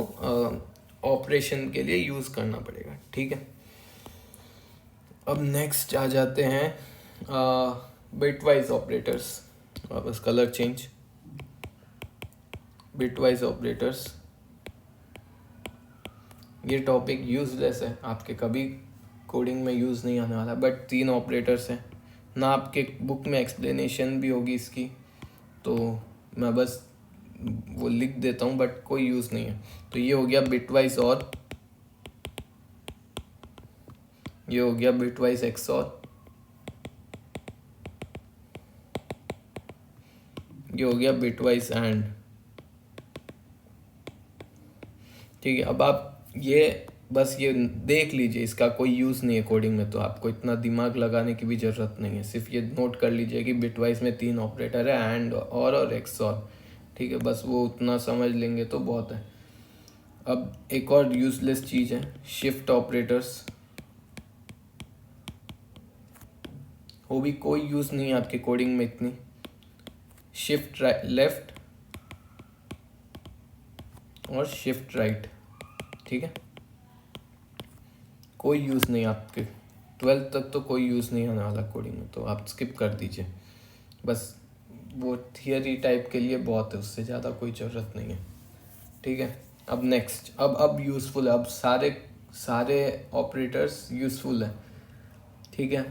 ऑपरेशन के लिए यूज़ करना पड़ेगा। ठीक है, अब नेक्स्ट आ जाते हैं बिटवाइज ऑपरेटर्स। बस कलर चेंज, बिटवाइज ऑपरेटर्स। ये टॉपिक यूजलेस है, आपके कभी कोडिंग में यूज़ नहीं आने वाला, बट 3 ऑपरेटर्स हैं ना, आपके बुक में एक्सप्लेनेशन भी होगी इसकी, तो मैं बस वो लिख देता हूँ बट कोई यूज़ नहीं है। तो ये हो गया बिटवाइज और, ये हो गया बिटवाइज XOR, ये हो गया बिटवाइज एंड। ठीक है, अब आप ये बस ये देख लीजिए, इसका कोई यूज़ नहीं है कोडिंग में, तो आपको इतना दिमाग लगाने की भी ज़रूरत नहीं है। सिर्फ ये नोट कर लीजिए कि बिटवाइज में 3 ऑपरेटर है, एंड और XOR। ठीक है, बस वो उतना समझ लेंगे तो बहुत है। अब एक और यूजलेस चीज़ है शिफ्ट ऑपरेटर्स, वो भी कोई यूज़ नहीं है आपके कोडिंग में इतनी। शिफ्ट लेफ्ट और शिफ्ट राइट, ठीक है, कोई यूज़ नहीं आपके 12th तक, तो कोई यूज़ नहीं होने वाला कोडिंग में, तो आप स्किप कर दीजिए। बस वो थियरी टाइप के लिए बहुत है, उससे ज़्यादा कोई ज़रूरत नहीं है। ठीक है, अब नेक्स्ट, अब यूज़फुल है, अब सारे ऑपरेटर्स यूज़फुल है। ठीक है,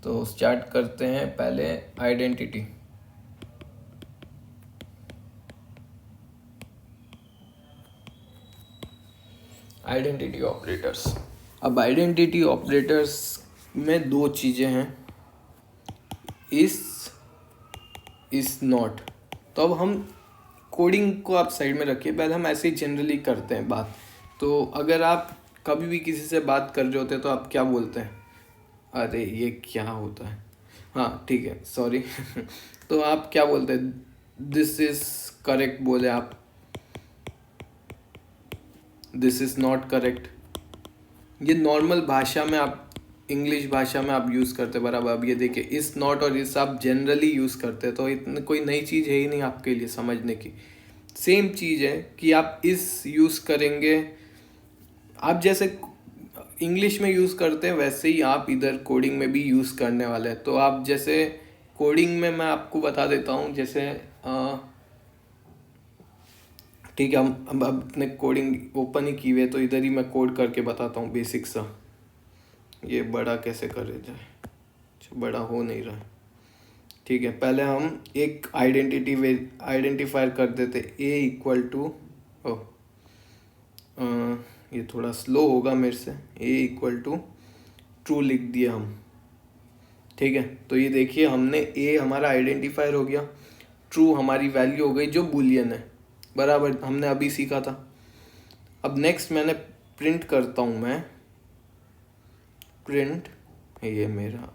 तो स्टार्ट करते हैं पहले आइडेंटिटी। आइडेंटिटी ऑपरेटर्स, अब आइडेंटिटी ऑपरेटर्स में 2 चीज़ें हैं, इस नॉट। तो अब हम कोडिंग को आप साइड में रखिए, पहले हम ऐसे ही जनरली करते हैं बात। तो अगर आप कभी भी किसी से बात कर रहे होते हैं तो आप क्या बोलते हैं, अरे ये क्या होता है, हाँ ठीक है सॉरी तो आप क्या बोलते हैं, दिस इज़ करेक्ट बोले आप, दिस इज़ नॉट करेक्ट। ये नॉर्मल भाषा में आप इंग्लिश भाषा में आप यूज़ करते हैं बराबर। अब ये देखिए, इस नॉट और इस आप जनरली यूज़ करते हैं, तो इतनी कोई नई चीज़ है ही नहीं आपके लिए समझने की। सेम चीज़ है कि आप इस यूज़ करेंगे, आप जैसे इंग्लिश में यूज़ करते हैं वैसे ही आप इधर कोडिंग में भी यूज़ करने वाले हैं। तो आप जैसे कोडिंग में मैं आपको बता देता हूँ, जैसे ठीक है, हम अब अपने कोडिंग ओपन ही की हुई है तो इधर ही मैं कोड करके बताता हूँ बेसिक सा। ये बड़ा कैसे करे जाए, अच्छा बड़ा हो नहीं रहा है। ठीक है, पहले हम एक आइडेंटिफायर कर देते ए इक्वल टू, ये थोड़ा स्लो होगा मेरे से, ए इक्वल टू ट्रू लिख दिया हम। ठीक है, तो ये देखिए हमने ए हमारा आइडेंटिफायर हो गया, ट्रू हमारी वैल्यू हो गई जो बूलियन है बराबर, हमने अभी सीखा था। अब नेक्स्ट मैंने प्रिंट करता हूँ, मैं प्रिंट, ये मेरा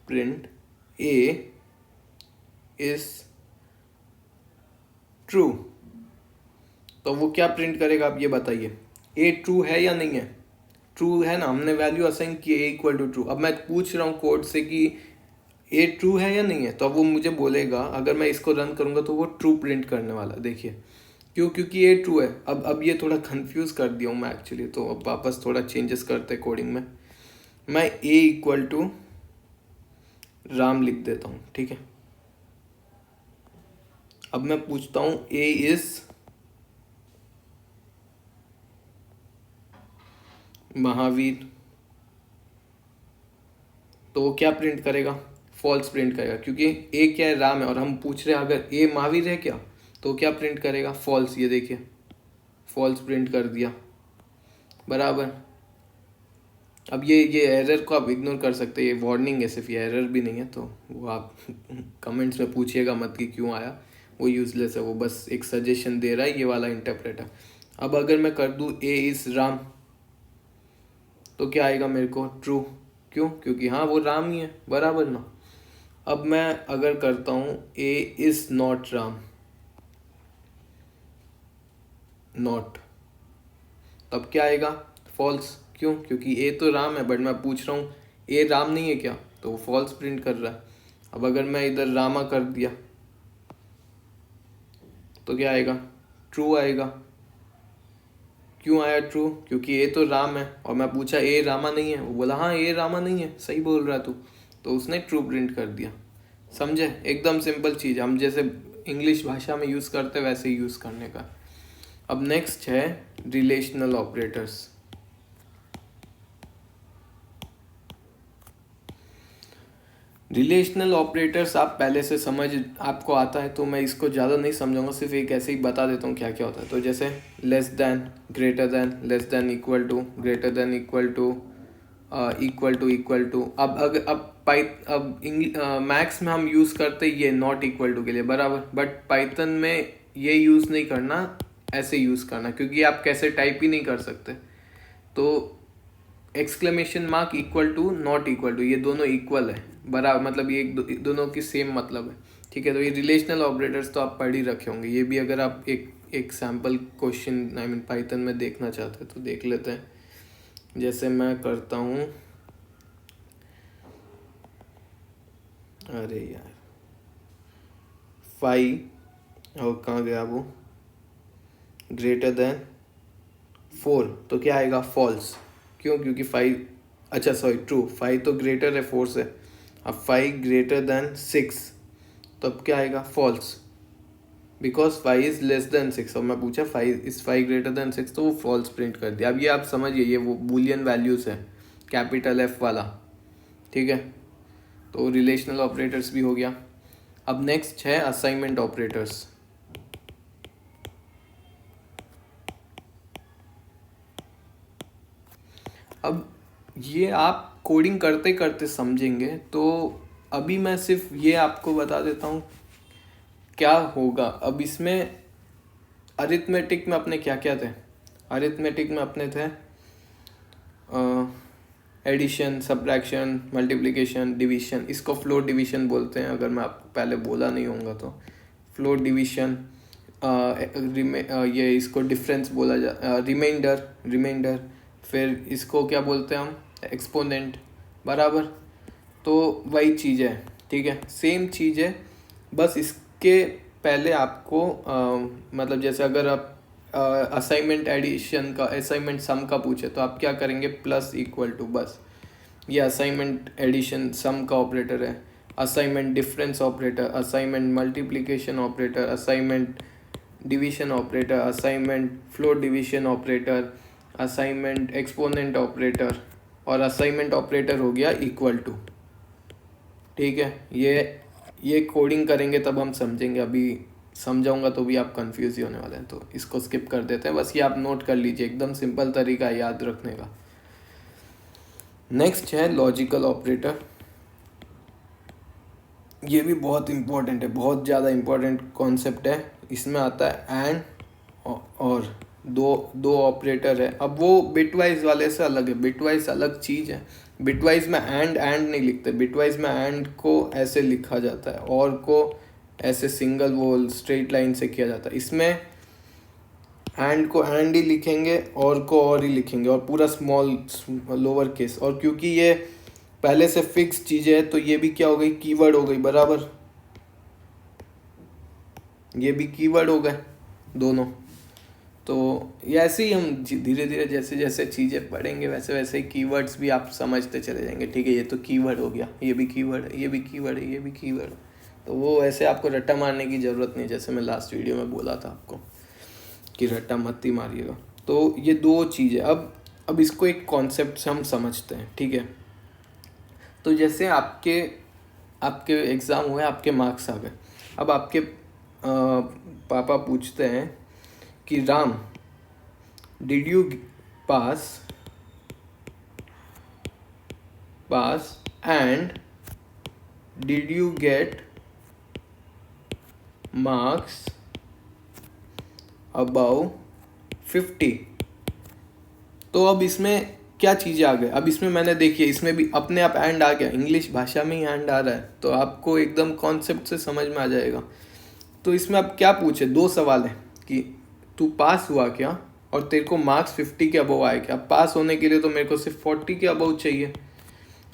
प्रिंट ए इज ट्रू। तो वो क्या प्रिंट करेगा आप ये बताइए, ए ट्रू है या नहीं है? ट्रू है ना, हमने वैल्यू असाइन की ए इक्वल टू ट्रू। अब मैं पूछ रहा हूँ कोड से कि ए ट्रू है या नहीं है, तो अब वो मुझे बोलेगा, अगर मैं इसको रन करूँगा तो वो ट्रू प्रिंट करने वाला। देखिए क्यों, क्योंकि ए ट्रू है। अब ये थोड़ा कंफ्यूज कर दिया हूँ मैं एक्चुअली, तो अब वापस थोड़ा चेंजेस करते हैं कोडिंग में। मैं ए इक्वल टू राम लिख देता हूँ, ठीक है। अब मैं पूछता हूँ ए इज महावीर, तो वो क्या प्रिंट करेगा? फॉल्स प्रिंट करेगा, क्योंकि ए क्या है, राम है, और हम पूछ रहे हैं अगर ए महावीर है क्या, तो क्या प्रिंट करेगा? फॉल्स। ये देखिए फॉल्स प्रिंट कर दिया बराबर। अब ये एरर को आप इग्नोर कर सकते हैं, ये वार्निंग है सिर्फ, ये एरर भी नहीं है, तो वो आप कमेंट्स में पूछिएगा मत कि क्यों आया, वो यूजलेस है, वो बस एक सजेशन दे रहा है, ये वाला इंटरप्रेटर। अब अगर मैं कर दूँ ए इज राम, तो क्या आएगा मेरे को? ट्रू। क्यों? क्योंकि हाँ वो राम ही है बराबर ना। अब मैं अगर करता हूँ ए इज नॉट राम, नॉट, तब क्या आएगा? फॉल्स। क्यों? क्योंकि ए तो राम है, बट मैं पूछ रहा हूँ ए राम नहीं है क्या, तो वो फॉल्स प्रिंट कर रहा है। अब अगर मैं इधर रामा कर दिया तो क्या आएगा? ट्रू आएगा। क्यों आया ट्रू? क्योंकि ए तो राम है, और मैं पूछा ए रामा नहीं है, वो बोला हाँ ए रामा नहीं है, सही बोल रहा तू, तो उसने ट्रू प्रिंट कर दिया। समझे? एकदम सिंपल चीज़, हम जैसे इंग्लिश भाषा में यूज़ करते वैसे ही यूज़ करने का। अब नेक्स्ट है रिलेशनल ऑपरेटर्स। रिलेशनल ऑपरेटर्स आप पहले से समझ आपको आता है, तो मैं इसको ज़्यादा नहीं समझाऊंगा, सिर्फ एक ऐसे ही बता देता हूँ क्या क्या होता है। तो जैसे less than, greater than, less than equal to, greater than equal to, equal to, equal to. अब मैथ्स में हम यूज़ करते ये नॉट इक्वल टू के लिए बराबर, बट पाइथन में ये यूज़ नहीं करना, ऐसे यूज़ करना, क्योंकि आप कैसे टाइप ही नहीं कर सकते। तो exclamation mark equal to, not equal to, ये दोनों इक्वल है बराबर, मतलब ये दोनों की सेम मतलब है, ठीक है। तो ये रिलेशनल ऑपरेटर्स तो आप पढ़ ही रखे होंगे, ये भी अगर आप एक sample question I mean Python में देखना चाहते हैं तो देख लेते हैं। जैसे मैं करता हूँ, अरे यार 5 और कहाँ गया वो, ग्रेटर देन 4, तो क्या आएगा? फॉल्स। क्यों? क्योंकि 5, अच्छा सॉरी ट्रू, 5 तो ग्रेटर है 4 से। अब 5 ग्रेटर देन 6, तो अब क्या आएगा? False, because 5 is less than 6। और मैं पूछा 5 ग्रेटर देन 6, तो वो फॉल्स प्रिंट कर दिया। अब ये आप समझिए, ये वो बूलियन वैल्यूज है, कैपिटल एफ वाला, ठीक है। तो रिलेशनल ऑपरेटर्स भी हो गया। अब नेक्स्ट है असाइनमेंट ऑपरेटर्स। अब ये आप कोडिंग करते करते समझेंगे, तो अभी मैं सिर्फ ये आपको बता देता हूँ क्या होगा। अब इसमें अरिथमेटिक में अपने क्या क्या थे? अरिथमेटिक में अपने थे एडिशन, सब्ट्रैक्शन, मल्टीप्लिकेशन, डिवीजन। इसको फ्लोट डिवीजन बोलते हैं, अगर मैं आपको पहले बोला नहीं होगा तो। फ्लोट डिवीजन, ये इसको डिफरेंस बोला रिमाइंडर, फिर इसको क्या बोलते हैं हम? एक्सपोनेंट, बराबर। तो वही चीज़ है, ठीक है, सेम चीज़ है, बस इसके पहले आपको मतलब जैसे अगर आप असाइनमेंट एडिशन का, असाइनमेंट सम का पूछे तो आप क्या करेंगे, प्लस इक्वल टू, बस ये असाइनमेंट एडिशन सम का ऑपरेटर है। Assignment difference operator, assignment multiplication operator, assignment division operator, assignment float division operator, assignment exponent operator, और असाइनमेंट ऑपरेटर हो गया इक्वल टू। ठीक है, ये कोडिंग करेंगे तब हम समझेंगे, अभी समझाऊंगा तो भी आप कंफ्यूज ही होने वाले हैं, तो इसको स्किप कर देते हैं। बस ये आप नोट कर लीजिए, एकदम सिंपल तरीका है याद रखने का। नेक्स्ट है लॉजिकल ऑपरेटर। ये भी बहुत इम्पोर्टेंट है, बहुत ज़्यादा इम्पोर्टेंट कॉन्सेप्ट है। इसमें आता है एंड और दो ऑपरेटर है। अब वो बिटवाइज वाले से अलग है, बिटवाइज अलग चीज़ है। बिटवाइज में एंड नहीं लिखते, बिटवाइज में एंड को ऐसे लिखा जाता है और को ऐसे सिंगल वो स्ट्रेट लाइन से किया जाता है। इसमें एंड को एंड ही लिखेंगे और को और ही लिखेंगे, और पूरा स्मॉल लोअर केस। और क्योंकि ये पहले से फिक्स चीज़ें है तो ये भी क्या हो गई, कीवर्ड हो गई, बराबर। ये भी कीवर्ड हो गए दोनों। तो ये ऐसे ही हम धीरे धीरे जैसे जैसे चीज़ें पढ़ेंगे वैसे वैसे ही कीवर्ड्स भी आप समझते चले जाएंगे। ठीक है, ये तो कीवर्ड हो गया, ये भी कीवर्ड है, ये भी कीवर्ड है, ये भी कीवर्ड है। तो वो ऐसे आपको रट्टा मारने की ज़रूरत नहीं, जैसे मैं लास्ट वीडियो में बोला था आपको कि रट्टा मत ही मारिएगा। तो ये दो चीज़ें। अब इसको एक कॉन्सेप्ट से हम समझते हैं, ठीक है। तो जैसे आपके एग्ज़ाम हुए, आपके मार्क्स आ गए। अब आपके पापा पूछते हैं कि Ram, did you pass and did you get marks about 50। तो अब इसमें क्या चीज़ें आ गए, अब इसमें मैंने देखिए, इसमें भी अपने आप एंड आ गया, इंग्लिश भाषा में ही एंड आ रहा है, तो आपको एकदम कॉन्सेप्ट से समझ में आ जाएगा। तो इसमें अब क्या पूछे, दो सवाल है कि तू पास हुआ क्या, और तेरे को मार्क्स 50 के अबव आए क्या। पास होने के लिए तो मेरे को सिर्फ 40 के अबव चाहिए,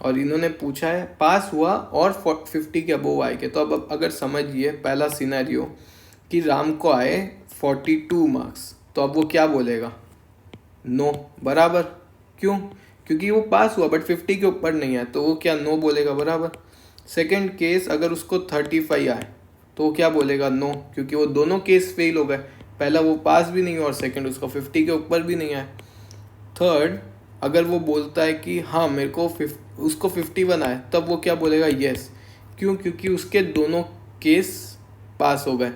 और इन्होंने पूछा है पास हुआ और 50 के अबव आए क्या। तो अब अगर समझिए पहला सिनेरियो कि राम को आए 42 मार्क्स, तो अब वो क्या बोलेगा, नो, बराबर। क्यों, क्योंकि वो पास हुआ बट 50 के ऊपर नहीं आया, तो वो क्या नो बोलेगा, बराबर। सेकंड केस, अगर उसको 35 आए तो वो क्या बोलेगा, नो, क्योंकि वो दोनों केस फेल हो गए। पहला वो पास भी नहीं हुआ और सेकंड उसको 50 के ऊपर भी नहीं आया। थर्ड, अगर वो बोलता है कि हाँ मेरे को उसको 51 आए, तब वो क्या बोलेगा, यस। क्यों, क्योंकि उसके दोनों केस पास हो गए,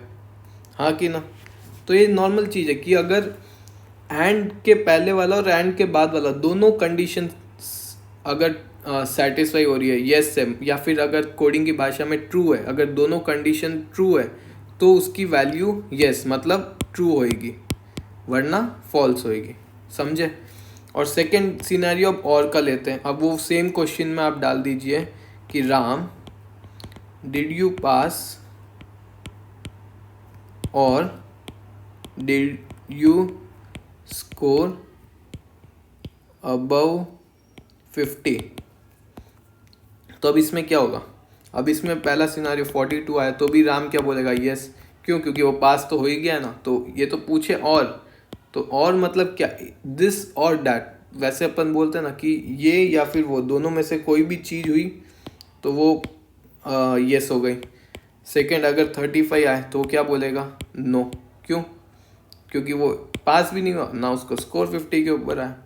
हाँ कि ना। तो ये नॉर्मल चीज़ है कि अगर एंड के पहले वाला और एंड के बाद वाला दोनों कंडीशन अगर सेटिस्फाई हो रही है यस से, या फिर अगर कोडिंग की भाषा में ट्रू है, अगर दोनों कंडीशन ट्रू है तो उसकी वैल्यू यस मतलब ट्रू होएगी, वरना फॉल्स होएगी, समझे। और सेकंड सिनेरियो अब और का लेते हैं। अब वो सेम क्वेश्चन में आप डाल दीजिए कि राम, डिड यू पास और डिड यू स्कोर अबव 50। तो अब इसमें क्या होगा, अब इसमें पहला सिनारियो 42 आया तो भी राम क्या बोलेगा, यस। क्यों, क्योंकि वो पास तो हो ही गया ना। तो ये तो पूछे और, तो और मतलब क्या, दिस और डैट। वैसे अपन बोलते हैं ना कि ये या फिर वो, दोनों में से कोई भी चीज़ हुई तो वो यस हो गई। सेकंड, अगर 35 आए तो क्या बोलेगा, नो। क्यों, क्योंकि वो पास भी नहीं हुआ ना, उसको स्कोर 50 के ऊपर आया।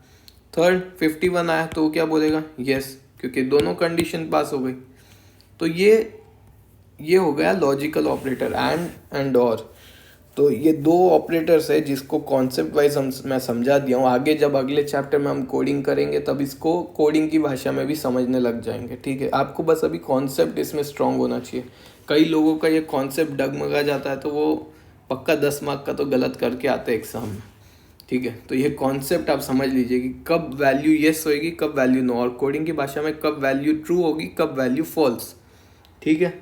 थर्ड, 51 आया तो वो क्या बोलेगा, यस, क्योंकि दोनों कंडीशन पास हो गई। तो ये हो गया लॉजिकल ऑपरेटर, एंड और। तो ये दो ऑपरेटर्स है जिसको कॉन्सेप्ट वाइज मैं समझा दिया हूँ। आगे जब अगले चैप्टर में हम कोडिंग करेंगे तब इसको कोडिंग की भाषा में भी समझने लग जाएंगे, ठीक है। आपको बस अभी कॉन्सेप्ट इसमें स्ट्रांग होना चाहिए। कई लोगों का ये कॉन्सेप्ट डगमगा जाता है तो वो पक्का 10 मार्क का तो गलत करके आते हैं एग्जाम में, ठीक है। तो ये कॉन्सेप्ट आप समझ लीजिए कि कब वैल्यू येस होएगी, कब वैल्यू नो, और कोडिंग की भाषा में कब वैल्यू ट्रू होगी, कब वैल्यू फॉल्स, ठीक है।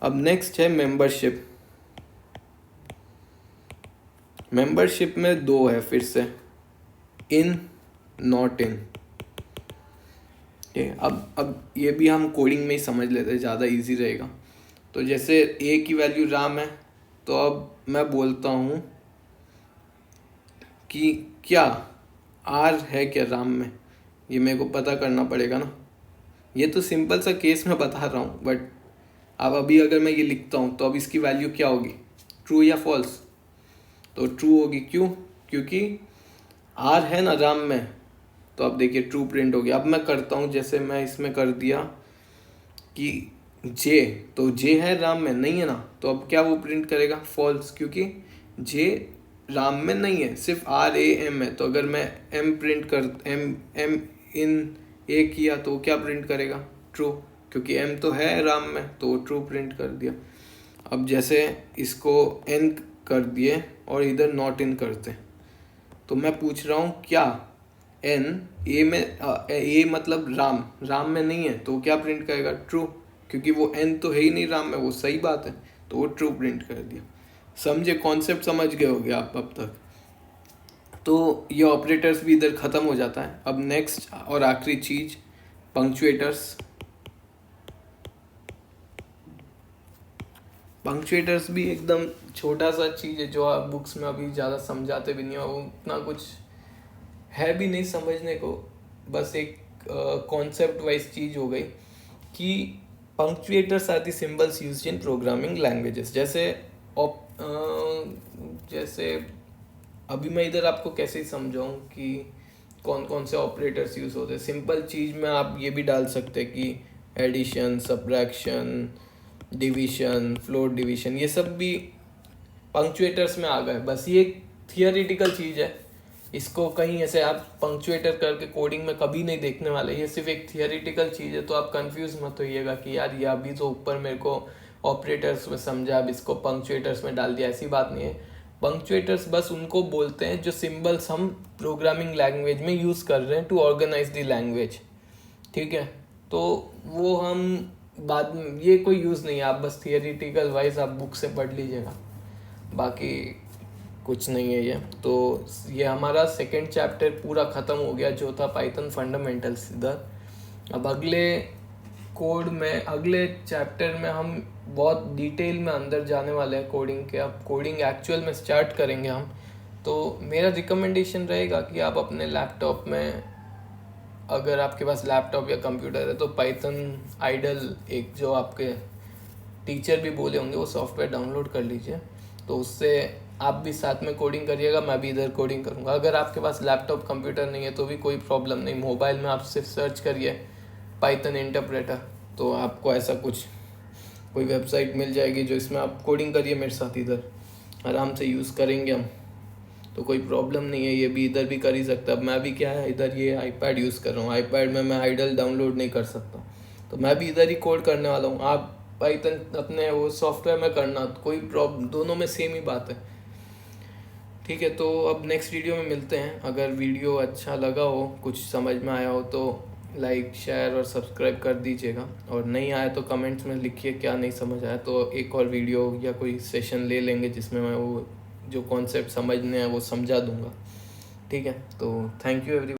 अब नेक्स्ट है मेंबरशिप। मेंबरशिप में दो है फिर से, इन, नॉट इन। ठीक है, अब ये भी हम कोडिंग में ही समझ लेते हैं, ज़्यादा इजी रहेगा। तो जैसे ए की वैल्यू राम है, तो अब मैं बोलता हूँ कि क्या आर है क्या राम में, ये मेरे को पता करना पड़ेगा ना। ये तो सिंपल सा केस मैं बता रहा हूँ, बट अब अभी अगर मैं ये लिखता हूँ तो अब इसकी वैल्यू क्या होगी, ट्रू या फॉल्स? तो ट्रू होगी। क्यों? क्योंकि आर है ना राम में, तो अब देखिए ट्रू प्रिंट हो गया। अब मैं करता हूँ, जैसे मैं इसमें कर दिया कि जे, तो जे है राम में नहीं है ना, तो अब क्या वो प्रिंट करेगा, फॉल्स, क्योंकि जे राम में नहीं है, सिर्फ आर ए एम है। तो अगर मैं एम प्रिंट कर एम एम इन ए किया तो वो क्या प्रिंट करेगा, ट्रू, क्योंकि एम तो है राम में, तो ट्रू प्रिंट कर दिया। अब जैसे इसको एन कर दिए और इधर नॉट इन करते, तो मैं पूछ रहा हूँ क्या एन ए में ए मतलब राम में नहीं है, तो वो क्या प्रिंट करेगा, ट्रू, क्योंकि वो एन तो है ही नहीं राम में, वो सही बात है, तो वो ट्रू प्रिंट कर दिया। समझे, कॉन्सेप्ट समझ गए होगे आप अब तक। तो ये ऑपरेटर्स भी इधर ख़त्म हो जाता है। अब नेक्स्ट और आखिरी चीज़, पंक्चुएटर्स। पंक्चुएटर्स भी एकदम छोटा सा चीज़ है जो आप बुक्स में अभी ज़्यादा समझाते भी नहीं हो, वो उतना कुछ है भी नहीं समझने को, बस एक कॉन्सेप्ट वाइज चीज़ हो गई कि punctuators are the symbols used in programming languages. जैसे अभी मैं इधर आपको कैसे समझाऊं कि कौन कौन से ऑपरेटर्स यूज़ होते हैं। सिंपल चीज़ में आप ये भी डाल सकते हैं कि addition, subtraction, division, float division, ये सब भी पंक्चुएटर्स में आ गए। बस ये थियोरेटिकल चीज़ है, इसको कहीं ऐसे आप पंक्चुएटर करके कोडिंग में कभी नहीं देखने वाले, ये सिर्फ एक थियोरेटिकल चीज़ है। तो आप कंफ्यूज मत होइएगा कि यार ये अभी तो ऊपर मेरे को ऑपरेटर्स में समझा, अब इसको पंक्चुएटर्स में डाल दिया, ऐसी बात नहीं है। पंक्चुएटर्स बस उनको बोलते हैं जो सिंबल्स हम प्रोग्रामिंग लैंग्वेज में यूज़ कर रहे हैं टू ऑर्गेनाइज द लैंग्वेज, ठीक है। तो वो हम बाद में, ये कोई यूज़ नहीं है, आप बस थियोरेटिकल वाइज आप बुक से पढ़ लीजिएगा, बाकी कुछ नहीं है ये। तो ये हमारा सेकंड चैप्टर पूरा ख़त्म हो गया जो था पाइथन फंडामेंटल्स इधर। अब अगले कोड में, अगले चैप्टर में हम बहुत डिटेल में अंदर जाने वाले हैं कोडिंग के। अब कोडिंग एक्चुअल में स्टार्ट करेंगे हम। तो मेरा रिकमेंडेशन रहेगा कि आप अपने लैपटॉप में, अगर आपके पास लैपटॉप या कंप्यूटर है, तो पाइथन आइडल, एक जो आपके टीचर भी बोले होंगे, वो सॉफ्टवेयर डाउनलोड कर लीजिए। तो उससे आप भी साथ में कोडिंग करिएगा, मैं भी इधर कोडिंग करूँगा। अगर आपके पास लैपटॉप कंप्यूटर नहीं है तो भी कोई प्रॉब्लम नहीं, मोबाइल में आप सिर्फ सर्च करिए पाइथन इंटरप्रेटर, तो आपको ऐसा कुछ कोई वेबसाइट मिल जाएगी जो इसमें आप कोडिंग करिए मेरे साथ, इधर आराम से यूज़ करेंगे हम, तो कोई प्रॉब्लम नहीं है। ये भी इधर भी कर ही सकता। अब मैं भी क्या है, इधर ये आईपैड यूज़ कर रहा हूँ, आईपैड में मैं आइडल डाउनलोड नहीं कर सकता, तो मैं भी इधर ही कोड करने वाला हूँ। आप पाइथन अपने वो सॉफ्टवेयर में करना, कोई प्रॉब्लम, दोनों में सेम ही बात है, ठीक है। तो अब नेक्स्ट वीडियो में मिलते हैं। अगर वीडियो अच्छा लगा हो, कुछ समझ में आया हो, तो लाइक, शेयर और सब्सक्राइब कर दीजिएगा, और नहीं आया तो कमेंट्स में लिखिए क्या नहीं समझ आया, तो एक और वीडियो या कोई सेशन ले लेंगे जिसमें मैं वो जो कॉन्सेप्ट समझने हैं वो समझा दूंगा, ठीक है। तो थैंक यू एवरी